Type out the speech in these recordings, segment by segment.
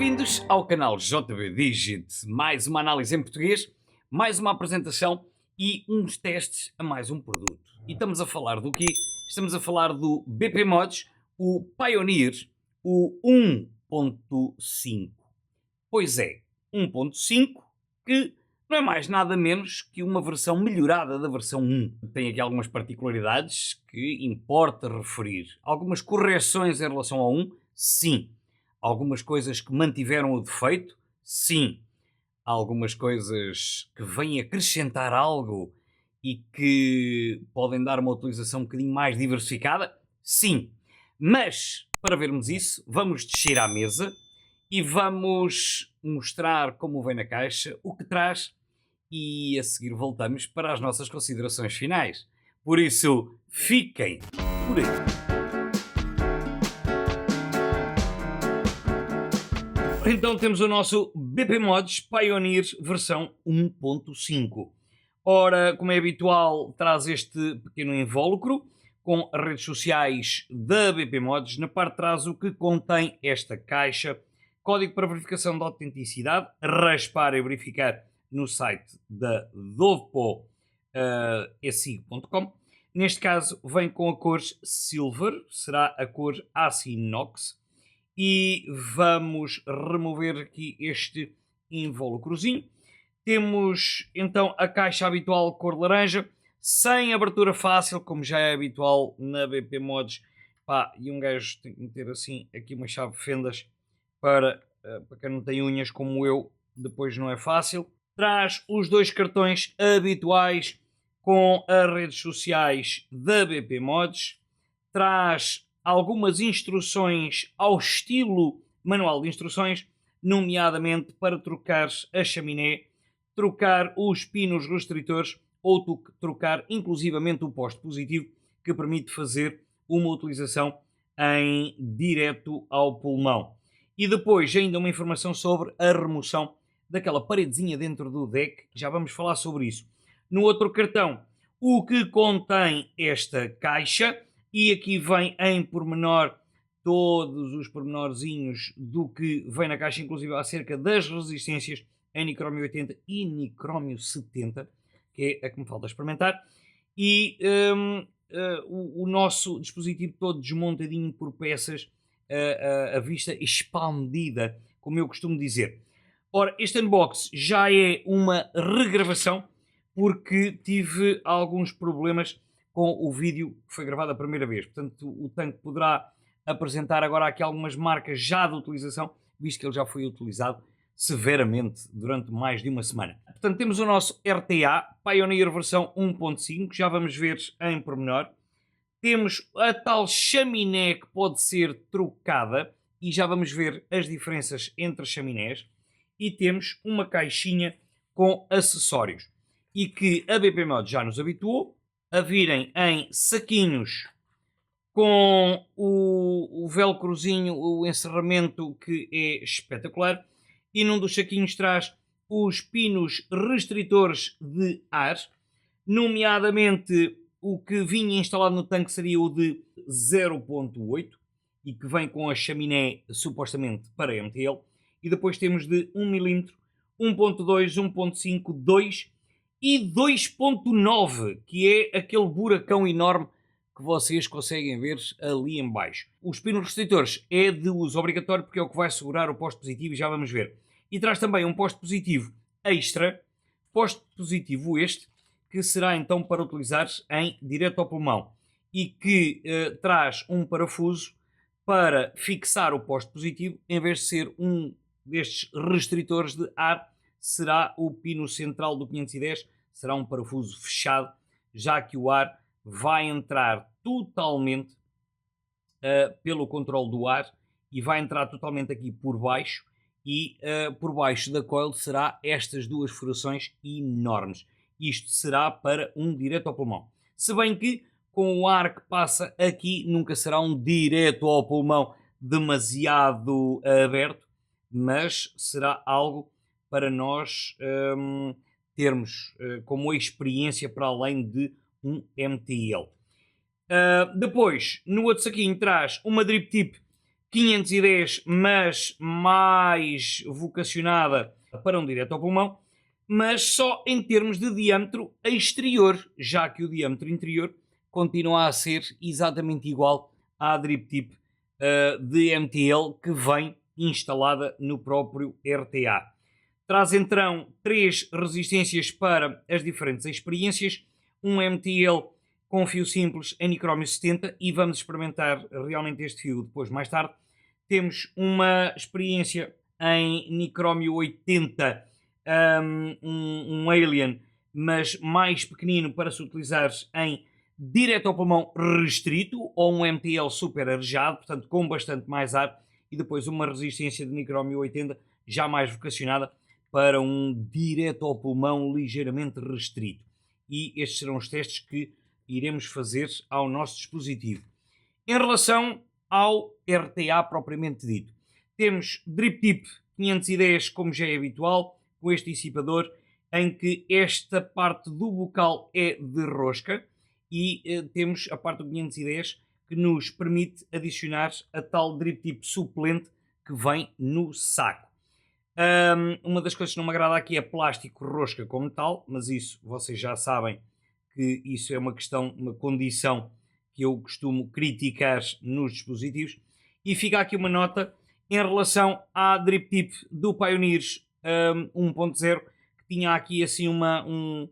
Bem-vindos ao canal JB Digit. Mais uma análise em português, mais uma apresentação e uns testes a mais um produto. E estamos a falar do quê? Estamos a falar do BP Mods, o Pioneer, o 1.5. Pois é, 1.5 que não é mais nada menos que uma versão melhorada da versão 1. Tem aqui algumas particularidades que importa referir. Algumas correções em relação ao 1, sim. Algumas coisas que mantiveram o defeito, sim. Algumas coisas que vêm acrescentar algo e que podem dar uma utilização um bocadinho mais diversificada, sim. Mas, para vermos isso, vamos descer à mesa e vamos mostrar como vem na caixa, o que traz, e a seguir voltamos para as nossas considerações finais. Por isso, fiquem por aí. Então temos o nosso BP Mods Pioneer versão 1.5. Ora, como é habitual, traz este pequeno invólucro com as redes sociais da BP Mods. Na parte de trás o que contém esta caixa, código para verificação de autenticidade, raspar e verificar no site da dovepo.esigo.com. Neste caso vem com a cor Silver, será a cor Aço Inox. E vamos remover aqui este invólucrozinho. Temos então a caixa habitual cor laranja, sem abertura fácil, como já é habitual na BP Mods. Pá, e um gajo tem que meter assim aqui uma chave de fendas para quem não tem unhas como eu, depois não é fácil. Traz os dois cartões habituais com as redes sociais da BP Mods. Traz algumas instruções ao estilo manual de instruções, nomeadamente para trocar a chaminé, trocar os pinos restritores ou trocar inclusivamente o poste positivo, que permite fazer uma utilização em direto ao pulmão. E depois ainda uma informação sobre a remoção daquela paredezinha dentro do deck, já vamos falar sobre isso. No outro cartão, o que contém esta caixa, e aqui vem em pormenor todos os pormenorzinhos do que vem na caixa, inclusive acerca das resistências em nicrómio 80 e nicrómio 70, que é a que me falta experimentar. E o nosso dispositivo todo desmontadinho por peças, a vista expandida, como eu costumo dizer. Ora, este unbox já é uma regravação, porque tive alguns problemas com o vídeo que foi gravado a primeira vez. Portanto, o tanque poderá apresentar agora aqui algumas marcas já de utilização, visto que ele já foi utilizado severamente durante mais de uma semana. Portanto, temos o nosso RTA Pioneer versão 1.5, já vamos ver em pormenor. Temos a tal chaminé que pode ser trocada e já vamos ver as diferenças entre as chaminés. E temos uma caixinha com acessórios e que a BP Mod já nos habituou a virem em saquinhos com o velcrozinho, o encerramento, que é espetacular, e num dos saquinhos traz os pinos restritores de ar, nomeadamente o que vinha instalado no tanque seria o de 0.8 e que vem com a chaminé supostamente para MTL, e depois temos de 1 mm, 1.2, 1.5, 2 e 2.9, que é aquele buracão enorme que vocês conseguem ver ali em baixo. Os pinos restritores é de uso obrigatório, porque é o que vai segurar o poste positivo e já vamos ver. E traz também um poste positivo extra, poste positivo este, que será então para utilizar em direto ao pulmão e que traz um parafuso para fixar o poste positivo, em vez de ser um destes restritores de ar, será o pino central do 510, será um parafuso fechado, já que o ar vai entrar totalmente pelo controle do ar e vai entrar totalmente aqui por baixo, e por baixo da coil será estas duas furações enormes. Isto será para um direto ao pulmão. Se bem que com o ar que passa aqui nunca será um direto ao pulmão demasiado aberto, mas será algo para nós termos como experiência para além de um MTL. Depois, no outro saquinho traz uma drip tip 510, mas mais vocacionada para um direto ao pulmão, mas só em termos de diâmetro exterior, já que o diâmetro interior continua a ser exatamente igual à drip tip de MTL que vem instalada no próprio RTA. Traz então 3 resistências para as diferentes experiências, um MTL com fio simples em nicrómio 70 e vamos experimentar realmente este fio depois mais tarde. Temos uma experiência em nicrómio 80, um Alien, mas mais pequenino para se utilizar em direto ao pulmão restrito ou um MTL super arejado, portanto com bastante mais ar, e depois uma resistência de nicrómio 80 já mais vocacionada para um direto ao pulmão ligeiramente restrito. E estes serão os testes que iremos fazer ao nosso dispositivo. Em relação ao RTA propriamente dito, temos drip tip 510, como já é habitual, com este dissipador, em que esta parte do bocal é de rosca e temos a parte do 510 que nos permite adicionar a tal drip tip suplente que vem no saco. Uma das coisas que não me agrada aqui é plástico rosca como tal, mas isso vocês já sabem que isso é uma questão, uma condição que eu costumo criticar nos dispositivos. E fica aqui uma nota em relação à drip tip do Pioneers 1.0, que tinha aqui assim uma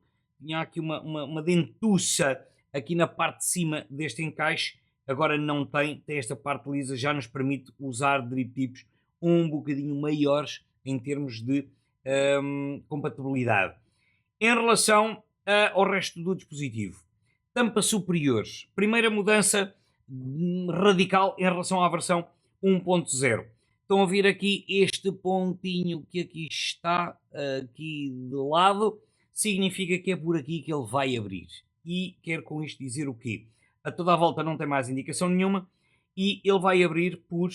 dentuça aqui na parte de cima deste encaixe. Agora não tem esta parte lisa, já nos permite usar drip tips um bocadinho maiores em termos de compatibilidade. Em relação ao resto do dispositivo, tampa superior, primeira mudança radical em relação à versão 1.0. Estão a ver aqui este pontinho que aqui está, aqui de lado, significa que é por aqui que ele vai abrir. E quero com isto dizer o quê? A toda a volta não tem mais indicação nenhuma e ele vai abrir por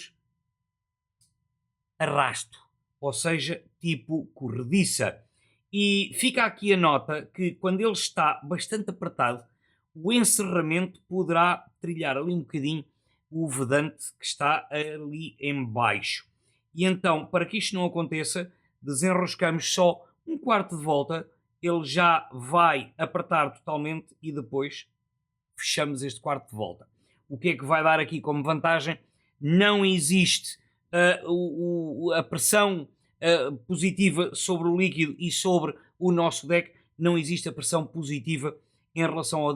arrasto, ou seja, tipo corrediça. E fica aqui a nota que quando ele está bastante apertado, o encerramento poderá trilhar ali um bocadinho o vedante que está ali em baixo. E então, para que isto não aconteça, desenroscamos só um quarto de volta, ele já vai apertar totalmente e depois fechamos este quarto de volta. O que é que vai dar aqui como vantagem? Não existe a pressão positiva sobre o líquido e sobre o nosso deck, não existe a pressão positiva em relação ao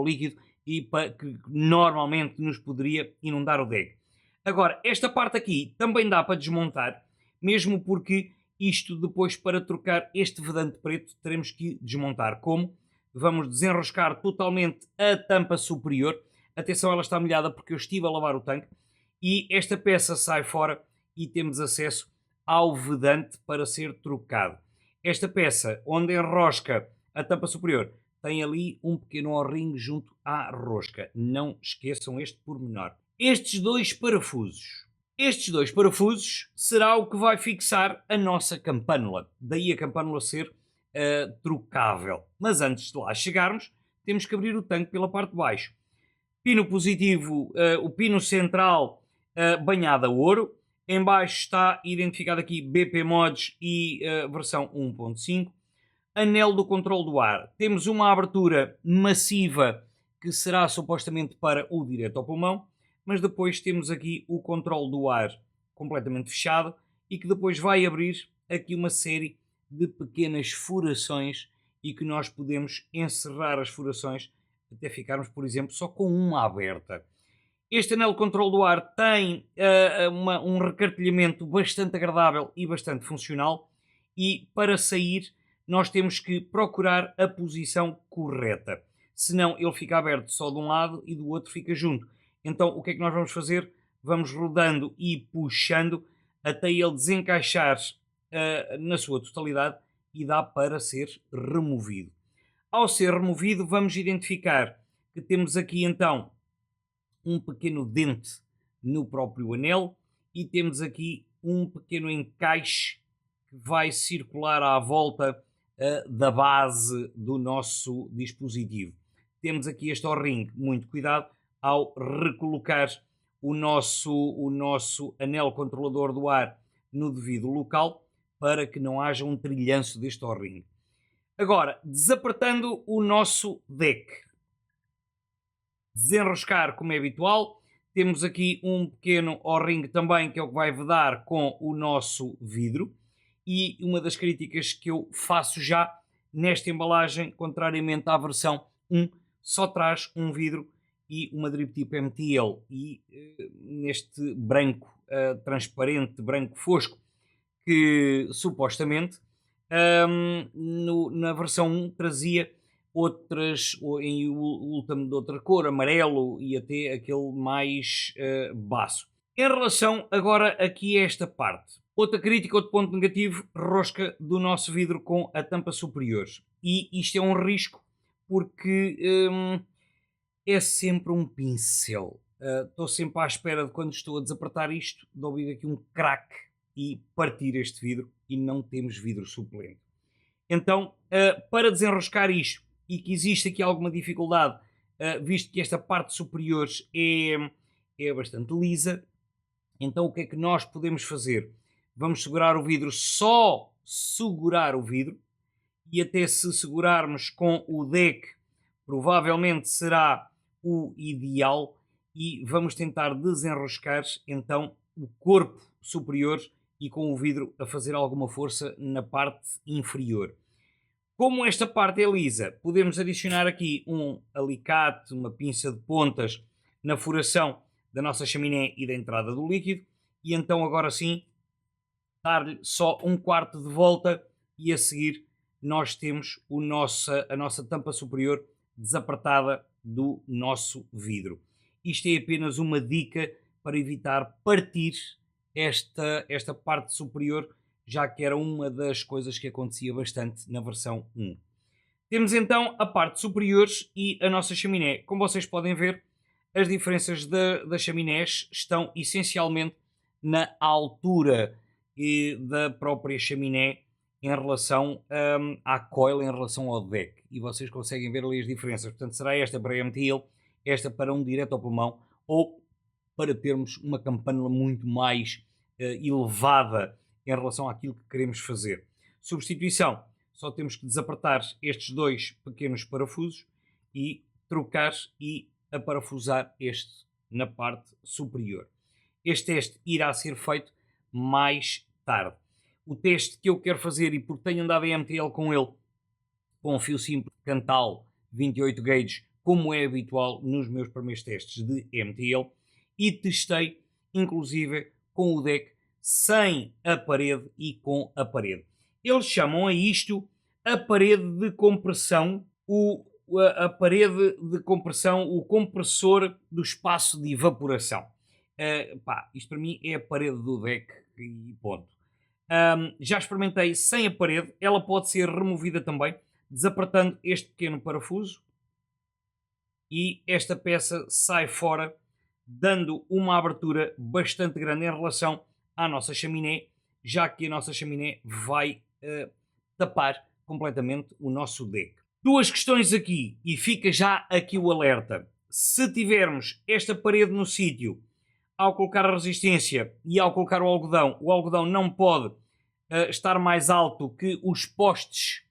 líquido e que normalmente nos poderia inundar o deck. Agora, esta parte aqui também dá para desmontar, mesmo porque isto depois para trocar este vedante preto teremos que desmontar. Como? Vamos desenroscar totalmente a tampa superior. Atenção, ela está molhada porque eu estive a lavar o tanque e esta peça sai fora e temos acesso ao vedante para ser trocado. Esta peça, onde enrosca a tampa superior, tem ali um pequeno O-ring junto à rosca. Não esqueçam este pormenor. Estes dois parafusos será o que vai fixar a nossa campânula. Daí a campânula ser trocável. Mas antes de lá chegarmos, temos que abrir o tanque pela parte de baixo. Pino positivo, o pino central banhado a ouro. Em baixo está identificado aqui BP Mods e versão 1.5. Anel do controle do ar. Temos uma abertura massiva que será supostamente para o direto ao pulmão, mas depois temos aqui o controle do ar completamente fechado e que depois vai abrir aqui uma série de pequenas furações e que nós podemos encerrar as furações até ficarmos, por exemplo, só com uma aberta. Este anel de controle do ar tem um recartilhamento bastante agradável e bastante funcional e para sair nós temos que procurar a posição correta. Senão ele fica aberto só de um lado e do outro fica junto. Então o que é que nós vamos fazer? Vamos rodando e puxando até ele desencaixar na sua totalidade e dá para ser removido. Ao ser removido vamos identificar que temos aqui então um pequeno dente no próprio anel e temos aqui um pequeno encaixe que vai circular à volta da base do nosso dispositivo. Temos aqui este O-ring, muito cuidado ao recolocar o nosso anel controlador do ar no devido local para que não haja um trilhanço deste O-ring. Agora, desapertando o nosso deck, desenroscar como é habitual, temos aqui um pequeno O-ring também que é o que vai vedar com o nosso vidro, e uma das críticas que eu faço já nesta embalagem, contrariamente à versão 1, só traz um vidro e uma drip tip MTL, e neste branco transparente, branco fosco, que supostamente na versão 1 trazia outras, em último de outra cor, amarelo e até aquele mais baço. Em relação agora aqui a esta parte, outra crítica, outro ponto negativo, rosca do nosso vidro com a tampa superior. E isto é um risco porque é sempre um pincel. Estou sempre à espera de, quando estou a desapertar isto, de ouvir aqui um crack e partir este vidro, e não temos vidro suplente. Então, para desenroscar isto, e que existe aqui alguma dificuldade, visto que esta parte superior é bastante lisa, então o que é que nós podemos fazer? Vamos segurar o vidro, só segurar o vidro, e até se segurarmos com o deck, provavelmente será o ideal, e vamos tentar desenroscar então o corpo superior e com o vidro a fazer alguma força na parte inferior. Como esta parte é lisa, podemos adicionar aqui um alicate, uma pinça de pontas na furação da nossa chaminé e da entrada do líquido, e então agora sim dar-lhe só um quarto de volta, e a seguir nós temos a nossa tampa superior desapertada do nosso vidro. Isto é apenas uma dica para evitar partir esta parte superior, já que era uma das coisas que acontecia bastante na versão 1. Temos então a parte superior e a nossa chaminé. Como vocês podem ver, as diferenças das chaminés estão essencialmente na altura da própria chaminé em relação à coil, em relação ao deck. E vocês conseguem ver ali as diferenças. Portanto, será esta para MTL, esta para um direto ao pulmão, ou para termos uma campânula muito mais elevada em relação àquilo que queremos fazer. Substituição: só temos que desapertar estes dois pequenos parafusos e trocar e aparafusar este na parte superior. Este teste irá ser feito mais tarde. O teste que eu quero fazer, e porque tenho andado em MTL com ele, com um fio simples Cantal 28 gauges, como é habitual nos meus primeiros testes de MTL, e testei inclusive com o deck sem a parede e com a parede. Eles chamam a isto a parede de compressão, a parede de compressão, o compressor do espaço de evaporação. Isto para mim é a parede do deck e ponto. Já experimentei sem a parede, ela pode ser removida também, desapertando este pequeno parafuso, e esta peça sai fora, dando uma abertura bastante grande em relação à nossa chaminé, já que a nossa chaminé vai tapar completamente o nosso deck. Duas questões aqui, e fica já aqui o alerta. Se tivermos esta parede no sítio, ao colocar a resistência e ao colocar o algodão não pode estar mais alto que os postes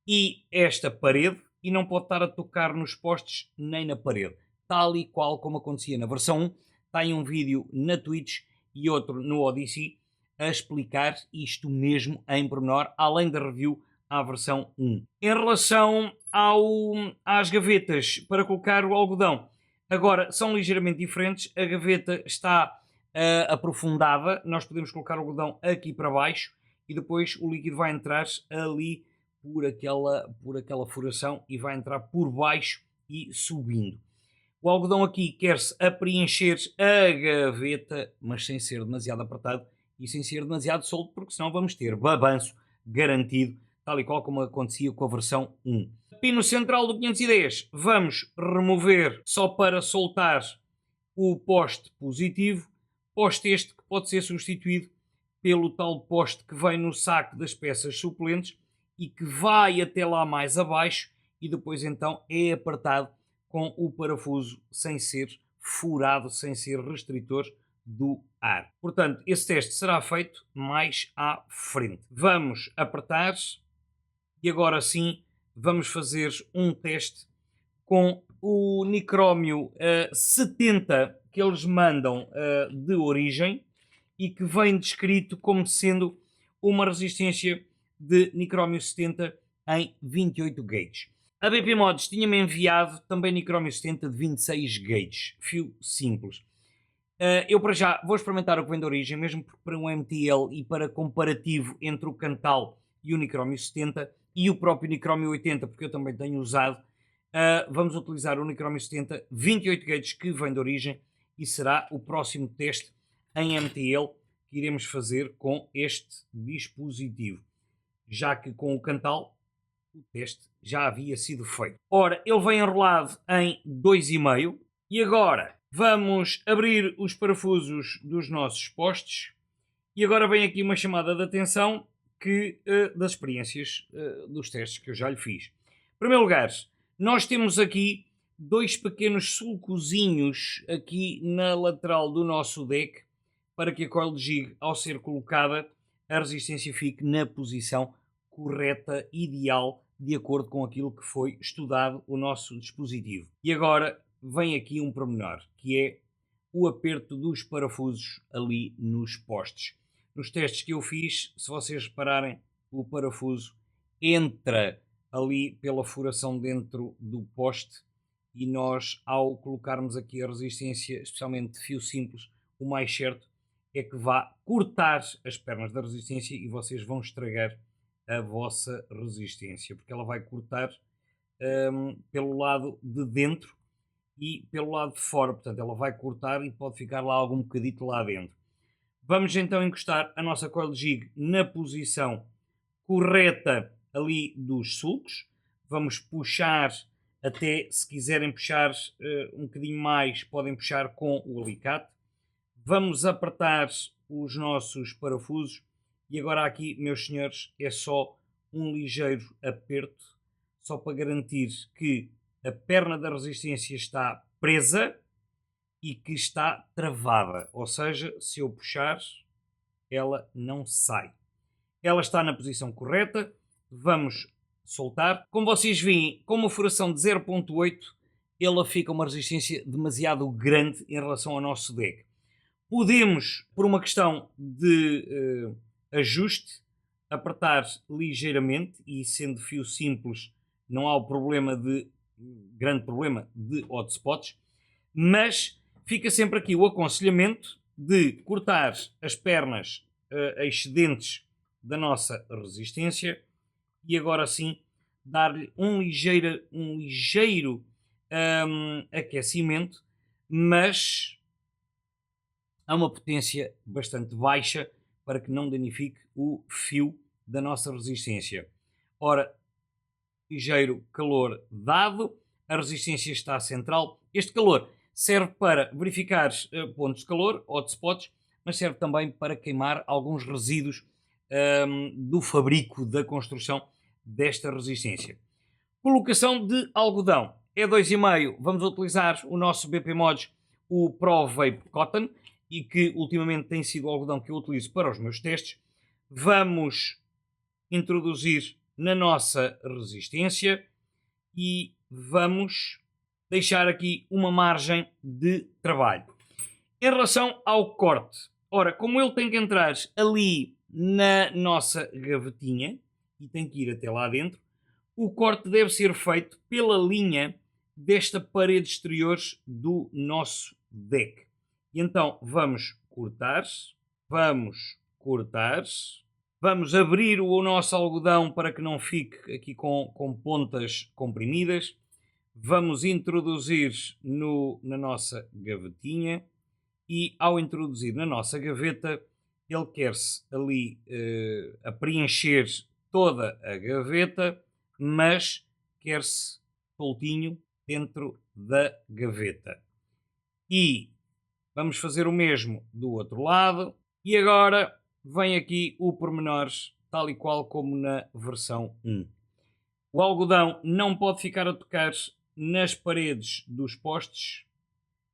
e esta parede, e não pode estar a tocar nos postes nem na parede, tal e qual como acontecia na versão 1. Tem um vídeo na Twitch e outro no Odyssey a explicar isto mesmo em pormenor, além da review à versão 1. Em relação às gavetas para colocar o algodão, agora são ligeiramente diferentes. A gaveta está aprofundada, nós podemos colocar o algodão aqui para baixo e depois o líquido vai entrar ali por aquela furação e vai entrar por baixo e subindo. O algodão aqui quer-se a preencher a gaveta, mas sem ser demasiado apertado e sem ser demasiado solto, porque senão vamos ter babanço garantido, tal e qual como acontecia com a versão 1. Pino central do 510, vamos remover só para soltar o poste positivo, poste este que pode ser substituído pelo tal poste que vem no saco das peças suplentes e que vai até lá mais abaixo, e depois então é apertado com o parafuso sem ser furado sem ser restritor do ar. Portanto, esse teste será feito mais à frente. Vamos apertar e agora sim vamos fazer um teste com o nicrómio 70 que eles mandam de origem e que vem descrito como sendo uma resistência de nicrómio 70 em 28 gauges. A BP Mods tinha-me enviado também nicrómio 70 de 26 gauges, fio simples. Eu para já vou experimentar o que vem de origem, mesmo porque para um MTL e para comparativo entre o Cantal e o nicrómio 70 e o próprio nicrómio 80, porque eu também tenho usado, vamos utilizar o nicrómio 70 28 gauges que vem de origem e será o próximo teste em MTL que iremos fazer com este dispositivo, já que com o Cantal o teste já havia sido feito. Ora, ele vem enrolado em 2,5 e agora vamos abrir os parafusos dos nossos postes e agora vem aqui uma chamada de atenção que, das experiências dos testes que eu já lhe fiz. Em primeiro lugar, nós temos aqui dois pequenos sulcozinhos aqui na lateral do nosso deck para que a coil de jig, ao ser colocada, a resistência fique na posição correta, ideal, de acordo com aquilo que foi estudado o nosso dispositivo. E agora vem aqui um pormenor, que é o aperto dos parafusos ali nos postes. Nos testes que eu fiz, se vocês repararem, o parafuso entra ali pela furação dentro do poste e nós, ao colocarmos aqui a resistência, especialmente de fio simples, o mais certo é que vá cortar as pernas da resistência e vocês vão estragar a vossa resistência, porque ela vai cortar pelo lado de dentro e pelo lado de fora, portanto ela vai cortar e pode ficar lá algum bocadito lá dentro. Vamos então encostar a nossa coil de jig na posição correta ali dos sulcos, vamos puxar até, se quiserem puxar um bocadinho mais, podem puxar com o alicate. Vamos apertar os nossos parafusos e agora aqui, meus senhores, é só um ligeiro aperto, só para garantir que a perna da resistência está presa e que está travada. Ou seja, se eu puxar, ela não sai. Ela está na posição correta, vamos soltar. Como vocês veem, com uma furação de 0.8, ela fica uma resistência demasiado grande em relação ao nosso deck. Podemos, por uma questão de ajuste, apertar ligeiramente e sendo fio simples não há o problema de grande problema de hotspots, mas fica sempre aqui o aconselhamento de cortar as pernas excedentes da nossa resistência e agora sim dar-lhe um ligeiro aquecimento, mas a uma potência bastante baixa para que não danifique o fio da nossa resistência. Ora, ligeiro calor dado, a resistência está central. Este calor serve para verificar pontos de calor, hotspots, mas serve também para queimar alguns resíduos do fabrico da construção desta resistência. Colocação de algodão. É 2,5. Vamos utilizar o nosso BP Mods, o Pro Vape Cotton, e que ultimamente tem sido o algodão que eu utilizo para os meus testes. Vamos introduzir na nossa resistência e vamos deixar aqui uma margem de trabalho. Em relação ao corte, ora, como ele tem que entrar ali na nossa gavetinha e tem que ir até lá dentro, o corte deve ser feito pela linha desta parede exterior do nosso deck. E então vamos cortar, vamos abrir o nosso algodão para que não fique aqui com pontas comprimidas, vamos introduzir na nossa gavetinha e ao introduzir na nossa gaveta ele quer-se ali a preencher toda a gaveta, mas quer-se soltinho dentro da gaveta. E vamos fazer o mesmo do outro lado. E agora vem aqui o pormenor, tal e qual como na versão 1. O algodão não pode ficar a tocar nas paredes dos postes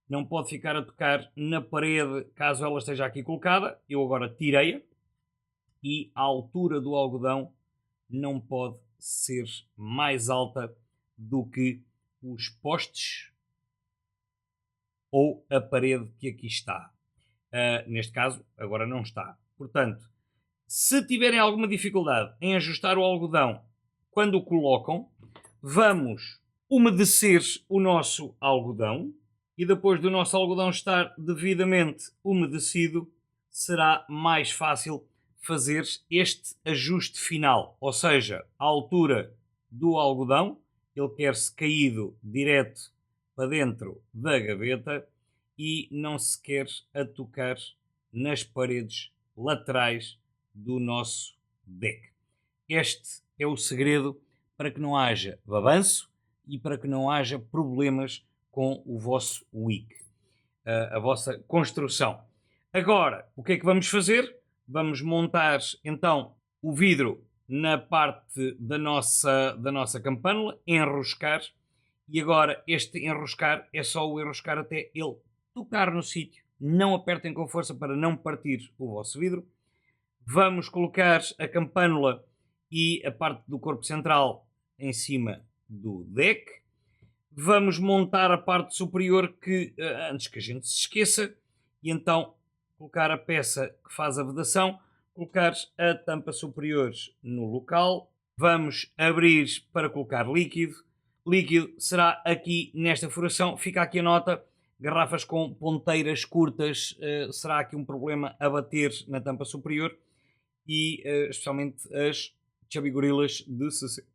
não pode ficar a tocar na parede caso ela esteja aqui colocada. Eu agora tirei-a e a altura do algodão não pode ser mais alta do que os postes ou a parede que aqui está. Neste caso, agora não está. Portanto, se tiverem alguma dificuldade em ajustar o algodão quando o colocam, vamos umedecer o nosso algodão e depois do nosso algodão estar devidamente umedecido, será mais fácil fazer este ajuste final, ou seja, a altura do algodão, ele quer-se caído direto para dentro da gaveta e não se quer a tocar nas paredes laterais do nosso deck. Este é o segredo para que não haja babanço e para que não haja problemas com o vosso wick, a vossa construção. Agora, o que é que vamos fazer? Vamos montar então o vidro na parte da nossa campânula, enroscar, e agora este enroscar é só o enroscar até ele tocar no sítio. Não apertem com força para não partir o vosso vidro. Vamos colocar a campânula e a parte do corpo central em cima do deck. Vamos montar a parte superior antes que a gente se esqueça, e então colocar a peça que faz a vedação, colocar a tampa superior no local. Vamos abrir para colocar líquido. Líquido será aqui nesta furação. Fica aqui a nota. Garrafas com ponteiras curtas será aqui um problema a bater na tampa superior, e especialmente as Chubby Gorillas de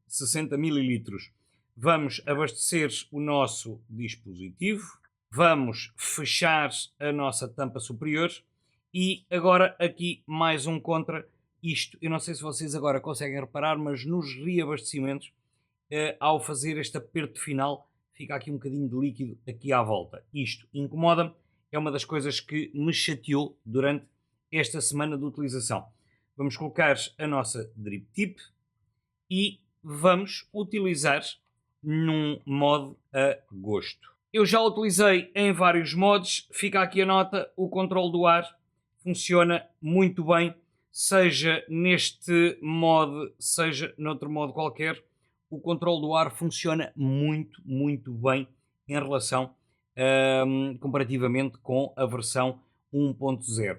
60 ml. Vamos abastecer o nosso dispositivo, vamos fechar a nossa tampa superior e agora aqui mais um contra. Isto, eu não sei se vocês agora conseguem reparar, mas nos reabastecimentos, ao fazer este aperto final, fica aqui um bocadinho de líquido aqui à volta. Isto incomoda-me, é uma das coisas que me chateou durante esta semana de utilização. Vamos colocar a nossa drip tip e vamos utilizar num modo a gosto. Eu já utilizei em vários modos, fica aqui a nota, o controle do ar funciona muito bem, seja neste modo, seja noutro modo qualquer, o controle do ar funciona muito, muito bem em relação, comparativamente com a versão 1.0.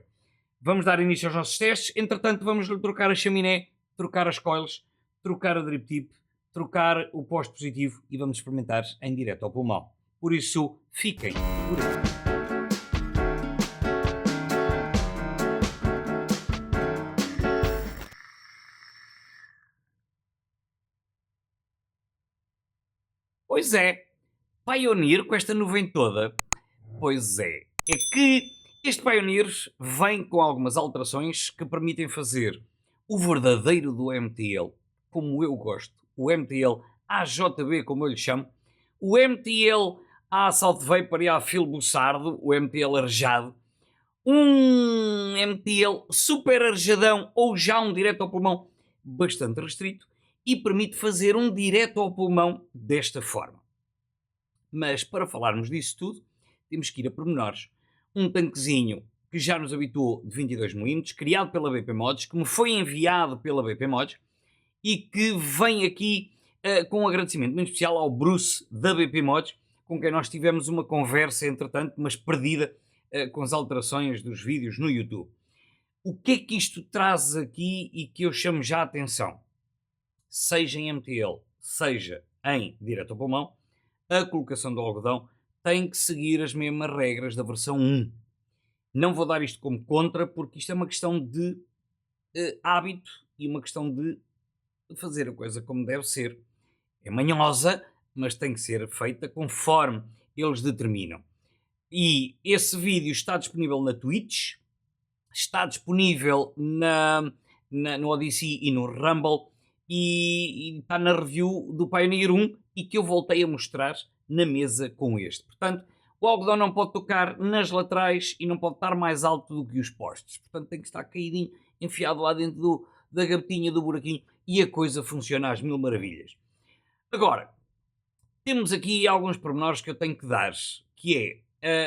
Vamos dar início aos nossos testes, entretanto vamos trocar a chaminé, trocar as coils, trocar a drip tip, trocar o poste positivo e vamos experimentar em direto ao pulmão. Por isso, fiquem por aí. Pois é, Pioneer com esta nuvem toda. Pois é que este Pioneer vem com algumas alterações que permitem fazer o verdadeiro do MTL, como eu gosto, o MTL AJB, como eu lhe chamo, o MTL à Salt Vapor e à Phil Bussardo, o MTL arejado, um MTL super arejadão ou já um direto ao pulmão bastante restrito e permite fazer um direto ao pulmão desta forma. Mas para falarmos disso tudo, temos que ir a pormenores. Um tanquezinho que já nos habituou de 22mm, criado pela BP Mods, que me foi enviado pela BP Mods e que vem aqui com um agradecimento muito especial ao Bruce da BP Mods, com quem nós tivemos uma conversa, entretanto, mas perdida com as alterações dos vídeos no YouTube. O que é que isto traz aqui e que eu chamo já a atenção? Seja em MTL, seja em direto ao pulmão, a colocação do algodão tem que seguir as mesmas regras da versão 1. Não vou dar isto como contra, porque isto é uma questão de hábito e uma questão de fazer a coisa como deve ser. É manhosa, mas tem que ser feita conforme eles determinam. E esse vídeo está disponível na Twitch, está disponível no Odyssey e no Rumble, e está na review do Pioneer 1 e que eu voltei a mostrar na mesa com este. Portanto, o algodão não pode tocar nas laterais e não pode estar mais alto do que os postes. Portanto, tem que estar caidinho, enfiado lá dentro da gavetinha, do buraquinho, e a coisa funciona às mil maravilhas. Agora, temos aqui alguns pormenores que eu tenho que dar, que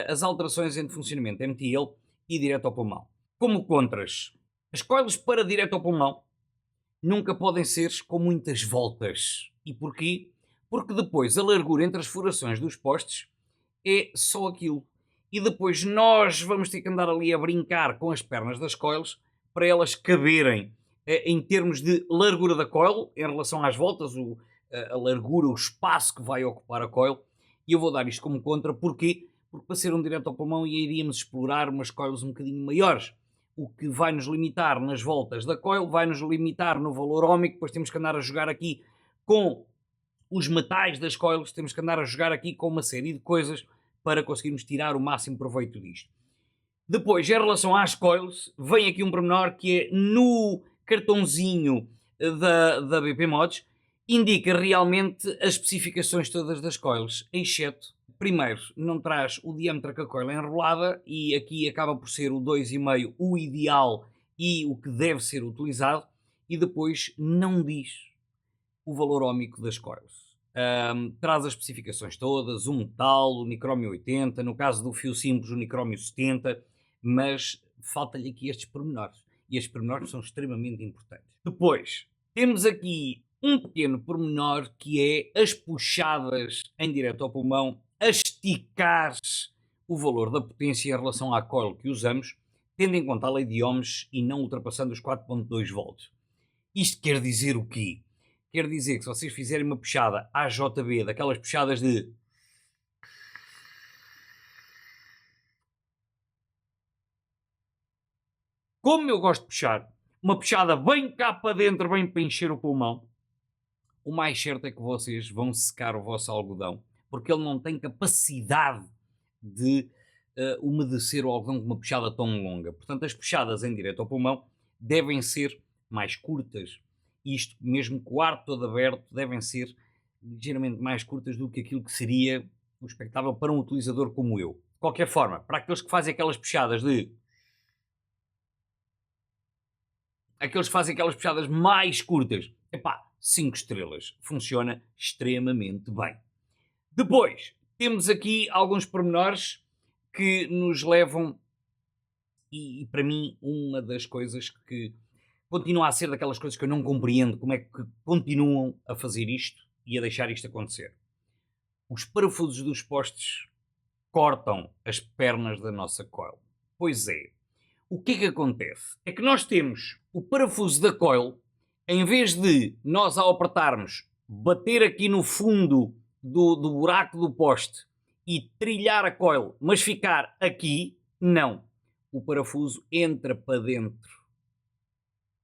as alterações entre funcionamento MTL e direto ao pulmão. Como contras, as coils para direto ao pulmão nunca podem ser com muitas voltas. E porquê? Porque depois a largura entre as furações dos postes é só aquilo. E depois nós vamos ter que andar ali a brincar com as pernas das coils para elas caberem em termos de largura da coil, em relação às voltas, a largura, o espaço que vai ocupar a coil. E eu vou dar isto como contra, porquê? Porque para ser um direto ao pulmão iríamos explorar umas coils um bocadinho maiores, o que vai nos limitar nas voltas da coil, vai nos limitar no valor óhmico, depois temos que andar a jogar aqui com os metais das coils, temos que andar a jogar aqui com uma série de coisas para conseguirmos tirar o máximo proveito disto. Depois, em relação às coils, vem aqui um pormenor que é no cartãozinho da BP Mods, indica realmente as especificações todas das coils, exceto, primeiro, não traz o diâmetro que a coil é enrolada, e aqui acaba por ser o 2,5 o ideal e o que deve ser utilizado, e depois não diz o valor óhmico das coils. Traz as especificações todas, o metal, o nicrómio 80, no caso do fio simples, o nicrómio 70, mas falta-lhe aqui estes pormenores. E estes pormenores são extremamente importantes. Depois, temos aqui um pequeno pormenor que é as puxadas em direto ao pulmão, a esticar o valor da potência em relação à coil que usamos, tendo em conta a lei de ohms e não ultrapassando os 4.2 volts. Isto quer dizer o quê? Quer dizer que se vocês fizerem uma puxada AJB, daquelas puxadas de... Como eu gosto de puxar, uma puxada bem cá para dentro, bem para encher o pulmão, o mais certo é que vocês vão secar o vosso algodão, porque ele não tem capacidade de umedecer o algodão com uma puxada tão longa. Portanto, as puxadas em direto ao pulmão devem ser mais curtas. Isto, mesmo com o ar todo aberto, devem ser ligeiramente mais curtas do que aquilo que seria o expectável para um utilizador como eu. De qualquer forma, para aqueles que fazem aquelas puxadas de... Aqueles que fazem aquelas puxadas mais curtas, epá, 5 estrelas. Funciona extremamente bem. Depois, temos aqui alguns pormenores que nos levam, e para mim, uma das coisas que continua a ser daquelas coisas que eu não compreendo, como é que continuam a fazer isto e a deixar isto acontecer. Os parafusos dos postes cortam as pernas da nossa coil. Pois é. O que é que acontece? É que nós temos o parafuso da coil, em vez de nós ao apertarmos, bater aqui no fundo do buraco do poste e trilhar a coil, mas ficar aqui, não. O parafuso entra para dentro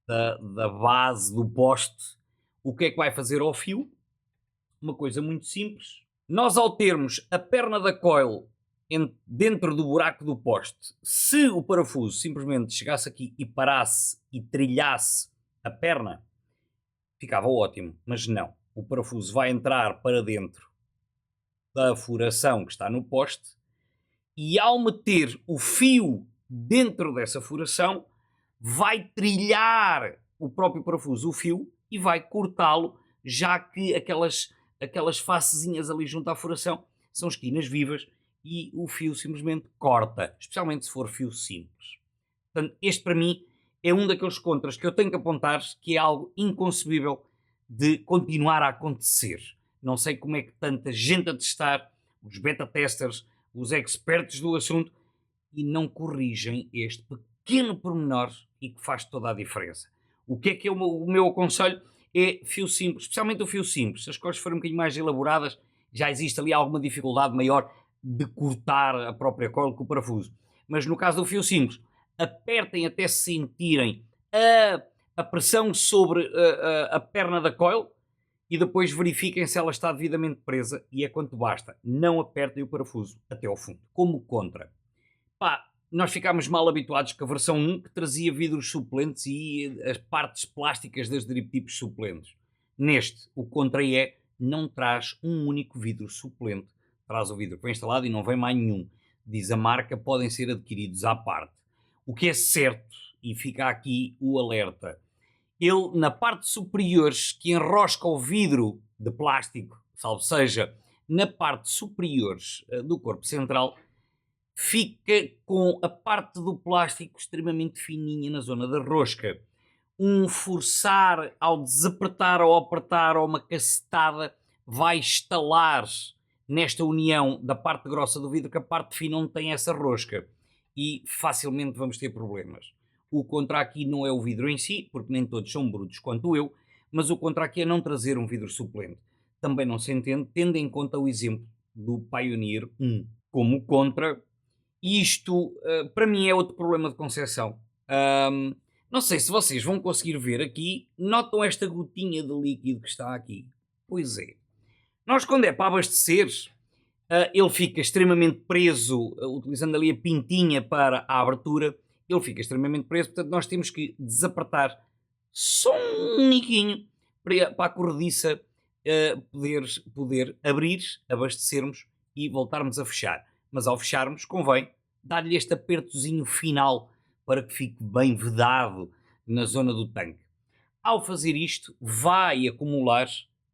da base do poste. O que é que vai fazer ao fio? Uma coisa muito simples. Nós, ao termos a perna da coil dentro do buraco do poste, se o parafuso simplesmente chegasse aqui e parasse e trilhasse a perna, ficava ótimo, mas não. O parafuso vai entrar para dentro da furação que está no poste e, ao meter o fio dentro dessa furação, vai trilhar o próprio parafuso, o fio, e vai cortá-lo, já que aquelas facezinhas ali junto à furação são esquinas vivas e o fio simplesmente corta, especialmente se for fio simples. Portanto, este para mim é um daqueles contras que eu tenho que apontar, que é algo inconcebível de continuar a acontecer. Não sei como é que tanta gente a testar, os beta-testers, os expertos do assunto, e não corrigem este pequeno pormenor e que faz toda a diferença. O que é o meu aconselho? É fio simples, especialmente o fio simples. Se as coisas forem um bocadinho mais elaboradas, já existe ali alguma dificuldade maior de cortar a própria coil com o parafuso. Mas no caso do fio simples, apertem até sentirem a pressão sobre a perna da coil e depois verifiquem se ela está devidamente presa, e é quanto basta. Não apertem o parafuso até ao fundo. Como contra, nós ficámos mal habituados com a versão 1, que trazia vidros suplentes e as partes plásticas das drip tips suplentes. Neste, o contra é, não traz um único vidro suplente. Traz o vidro que vem instalado e não vem mais nenhum. Diz a marca, podem ser adquiridos à parte. O que é certo, e fica aqui o alerta, ele na parte superior, que enrosca o vidro de plástico, salvo seja, na parte superior do corpo central, fica com a parte do plástico extremamente fininha na zona da rosca. Um forçar ao desapertar ou apertar ou uma cacetada vai estalar nesta união da parte grossa do vidro, que a parte fina não tem essa rosca, e facilmente vamos ter problemas. O contra aqui não é o vidro em si, porque nem todos são brutos quanto eu, mas o contra aqui é não trazer um vidro suplente. Também não se entende, tendo em conta o exemplo do Pioneer 1. Como contra, isto para mim é outro problema de concepção. Não sei se vocês vão conseguir ver aqui, notam esta gotinha de líquido que está aqui? Pois é. Nós, quando é para abastecer, ele fica extremamente preso, utilizando ali a pintinha para a abertura, ele fica extremamente preso, portanto nós temos que desapertar só um niquinho para a corrediça poder abrir, abastecermos e voltarmos a fechar. Mas ao fecharmos, convém dar-lhe este apertozinho final para que fique bem vedado na zona do tanque. Ao fazer isto, vai acumular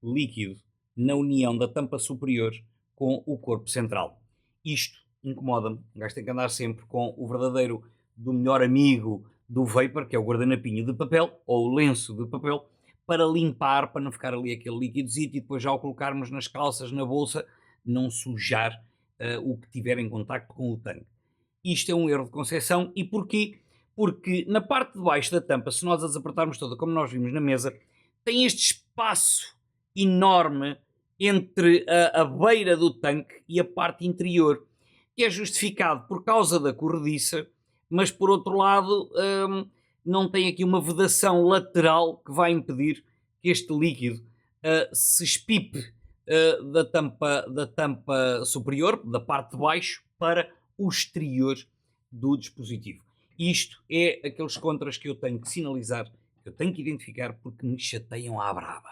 líquido na união da tampa superior com o corpo central. Isto incomoda-me. O gajo tem que andar sempre com o verdadeiro do melhor amigo do vapor, que é o guardanapinho de papel, ou o lenço de papel, para limpar, para não ficar ali aquele líquidozito e depois já o colocarmos nas calças, na bolsa, não sujar o que tiver em contacto com o tanque. Isto é um erro de concepção. E porquê? Porque na parte de baixo da tampa, se nós a desapertarmos toda, como nós vimos na mesa, tem este espaço enorme entre a beira do tanque e a parte interior, que é justificado por causa da corrediça, mas por outro lado não tem aqui uma vedação lateral que vai impedir que este líquido se espipe da tampa superior, da parte de baixo, para o exterior do dispositivo. Isto é aqueles contras que eu tenho que sinalizar, que eu tenho que identificar, porque me chateiam à brava.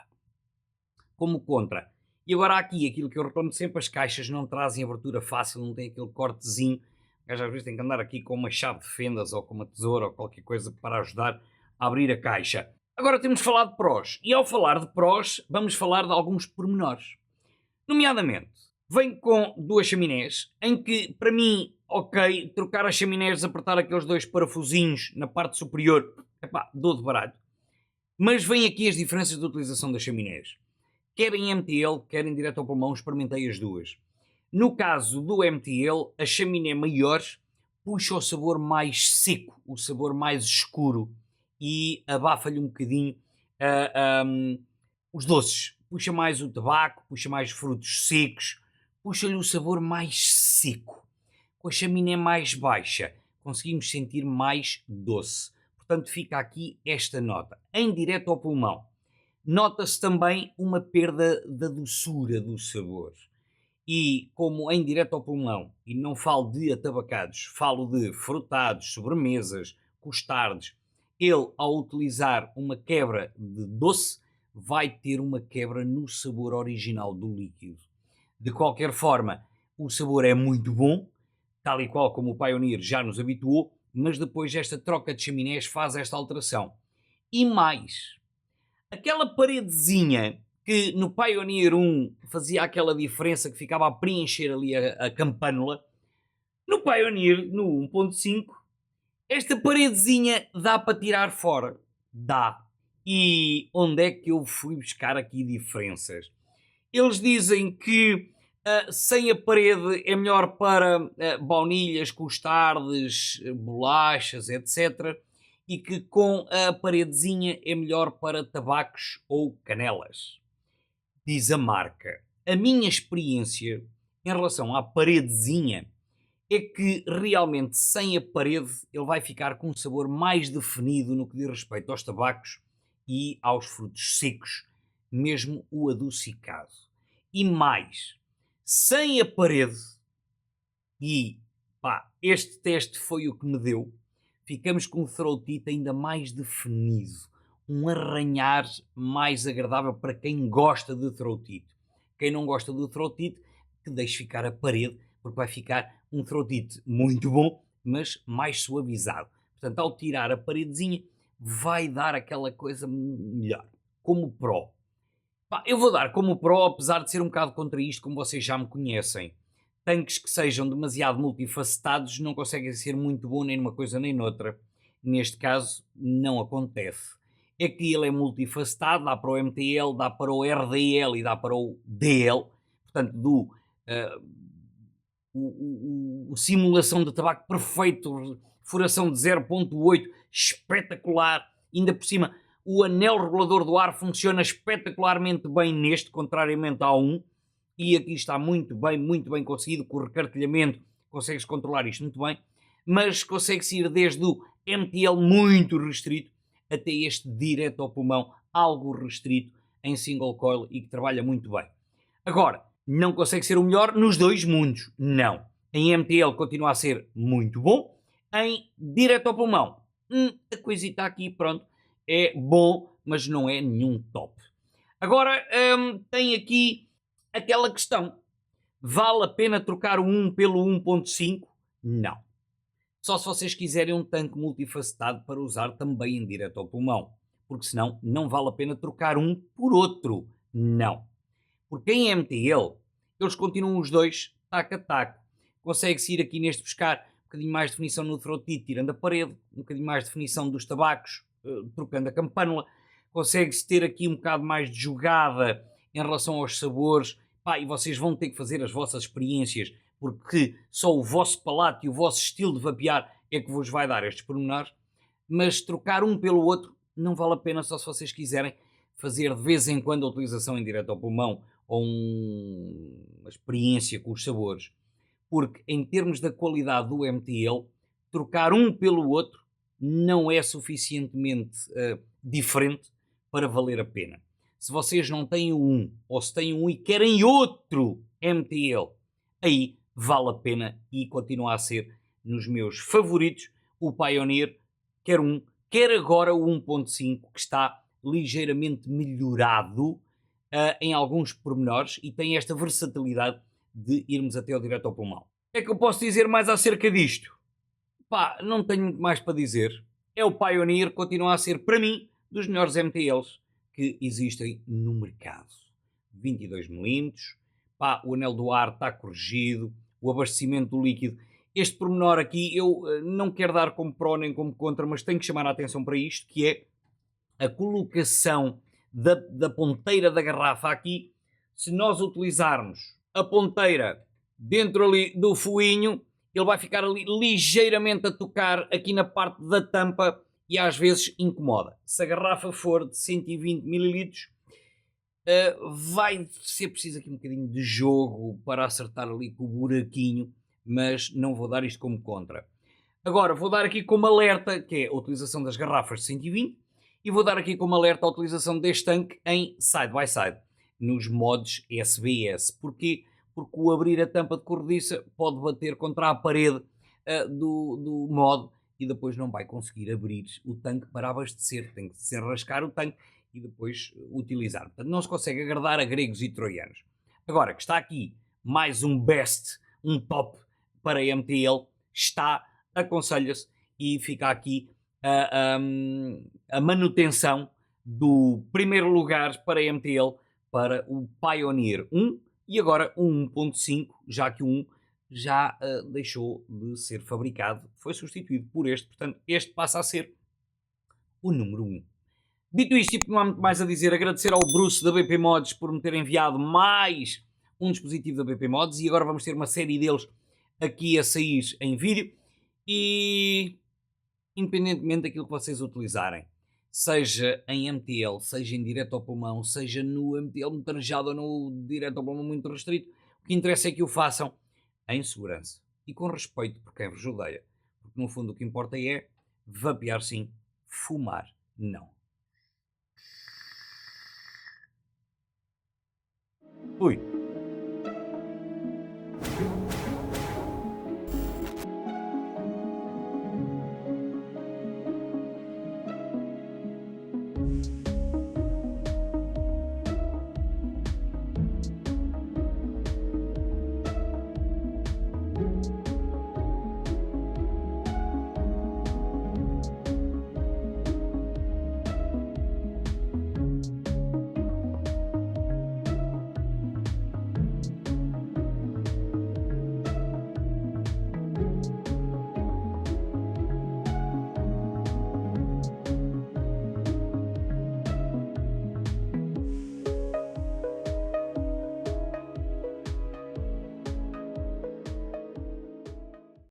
Como contra. E agora aqui, aquilo que eu reclamo sempre, as caixas não trazem abertura fácil, não tem aquele cortezinho. Às vezes tem que andar aqui com uma chave de fendas ou com uma tesoura ou qualquer coisa para ajudar a abrir a caixa. Agora temos falado de prós. E ao falar de prós, vamos falar de alguns pormenores. Nomeadamente, vem com duas chaminés, em que, para mim, ok, trocar as chaminés, apertar aqueles dois parafusinhos na parte superior, epá, dou de baralho. Mas vem aqui as diferenças de utilização das chaminés. Quer em MTL, quer em direto ao pulmão, experimentei as duas. No caso do MTL, a chaminé maior puxa o sabor mais seco, o sabor mais escuro, e abafa-lhe um bocadinho os doces. Puxa mais o tabaco, puxa mais frutos secos, puxa-lhe o sabor mais seco. Com a chaminé mais baixa, conseguimos sentir mais doce. Portanto, fica aqui esta nota. Em direto ao pulmão, nota-se também uma perda da doçura do sabor. E como em direto ao pulmão, e não falo de atabacados, falo de frutados, sobremesas, custardes, ele, ao utilizar uma quebra de doce, vai ter uma quebra no sabor original do líquido. De qualquer forma, o sabor é muito bom, tal e qual como o Pioneer já nos habituou, mas depois esta troca de chaminés faz esta alteração. E mais, aquela paredezinha que no Pioneer 1 fazia aquela diferença que ficava a preencher ali a campânula, no Pioneer, no 1.5, esta paredezinha dá para tirar fora. Dá. E onde é que eu fui buscar aqui diferenças? Eles dizem que sem a parede é melhor para baunilhas, custardes, bolachas, etc. E que com a paredezinha é melhor para tabacos ou canelas. Diz a marca. A minha experiência em relação à paredezinha é que realmente sem a parede ele vai ficar com um sabor mais definido no que diz respeito aos tabacos e aos frutos secos, mesmo o adocicado. E mais, sem a parede, e pá, este teste foi o que me deu, ficamos com um throatite ainda mais definido, um arranhar mais agradável para quem gosta de throatite. Quem não gosta do throatite, que deixe ficar a parede, porque vai ficar um throatite muito bom, mas mais suavizado. Portanto, ao tirar a paredezinha, vai dar aquela coisa melhor. Como pró. Eu vou dar como pró, apesar de ser um bocado contra isto, como vocês já me conhecem. tanques que sejam demasiado multifacetados não conseguem ser muito bom nem numa coisa nem noutra. Neste caso, não acontece. É que ele é multifacetado, dá para o MTL, dá para o RDL e dá para o DL, portanto, o simulação de tabaco perfeito, furação de 0.8, espetacular, ainda por cima o anel regulador do ar funciona espetacularmente bem neste, contrariamente ao 1, e aqui está muito bem conseguido, com o recartilhamento consegue-se controlar isto muito bem, mas consegue-se ir desde o MTL muito restrito até este direto ao pulmão, algo restrito em single coil e que trabalha muito bem. Agora, não consegue ser o melhor nos dois mundos, não. Em MTL continua a ser muito bom, em direto ao pulmão, a coisita aqui, pronto, é bom, mas não é nenhum top. Agora, tem aqui aquela questão, vale a pena trocar o 1 pelo 1.5? Não. Só se vocês quiserem um tanque multifacetado para usar também em direto ao pulmão, porque senão não vale a pena trocar um por outro, não. Porque em MTL, eles continuam os dois taco a taco. Consegue-se ir aqui neste buscar um bocadinho mais de definição no throat, tirando a parede, um bocadinho mais de definição dos tabacos, trocando a campânula. Consegue-se ter aqui um bocado mais de jogada em relação aos sabores. Pá, e vocês vão ter que fazer as vossas experiências, porque só o vosso palato e o vosso estilo de vapear é que vos vai dar estes pormenores. Mas trocar um pelo outro não vale a pena, só se vocês quiserem fazer de vez em quando a utilização em direto ao pulmão ou uma experiência com os sabores. Porque em termos da qualidade do MTL, trocar um pelo outro não é suficientemente diferente para valer a pena. Se vocês não têm o um, ou se têm um e querem outro MTL, aí vale a pena e continua a ser nos meus favoritos o Pioneer, quer um, quer agora o 1.5, que está ligeiramente melhorado em alguns pormenores e tem esta versatilidade de irmos até ao direto ao pulmão. O que é que eu posso dizer mais acerca disto? Pá, não tenho muito mais para dizer. É o Pioneer, continua a ser, para mim, dos melhores MTLs que existem no mercado. 22mm, pá, o anel do ar está corrigido, o abastecimento do líquido. Este pormenor aqui eu não quero dar como pró nem como contra, mas tenho que chamar a atenção para isto, que é a colocação da ponteira da garrafa aqui. Se nós utilizarmos a ponteira dentro ali do fuinho, ele vai ficar ali ligeiramente a tocar aqui na parte da tampa e às vezes incomoda. Se a garrafa for de 120 ml, vai ser preciso aqui um bocadinho de jogo para acertar ali com o buraquinho, mas não vou dar isto como contra. Agora, vou dar aqui como alerta, que é a utilização das garrafas de 120, e vou dar aqui como alerta a utilização deste tanque em side-by-side, nos modos SBS. Porquê? Porque o abrir a tampa de corrediça pode bater contra a parede do mod e depois não vai conseguir abrir o tanque para abastecer. Tem que desenrascar o tanque e depois utilizar. Portanto, não se consegue agradar a gregos e troianos. Agora, que está aqui mais um best, um top para MTL, aconselha-se e fica aqui a manutenção do primeiro lugar para MTL para o Pioneer 1 e agora o 1.5, já que o 1 já deixou de ser fabricado, foi substituído por este, portanto este passa a ser o número 1. Dito isto, tipo, não há muito mais a dizer, agradecer ao Bruce da BP Mods por me ter enviado mais um dispositivo da BP Mods e agora vamos ter uma série deles aqui a sair em vídeo e independentemente daquilo que vocês utilizarem, seja em MTL, seja em direto ao pulmão, seja no MTL metrajado ou no direto ao pulmão muito restrito, o que interessa é que o façam em segurança e com respeito por quem vos rodeia, porque no fundo o que importa é vapear sim, fumar não. Ui.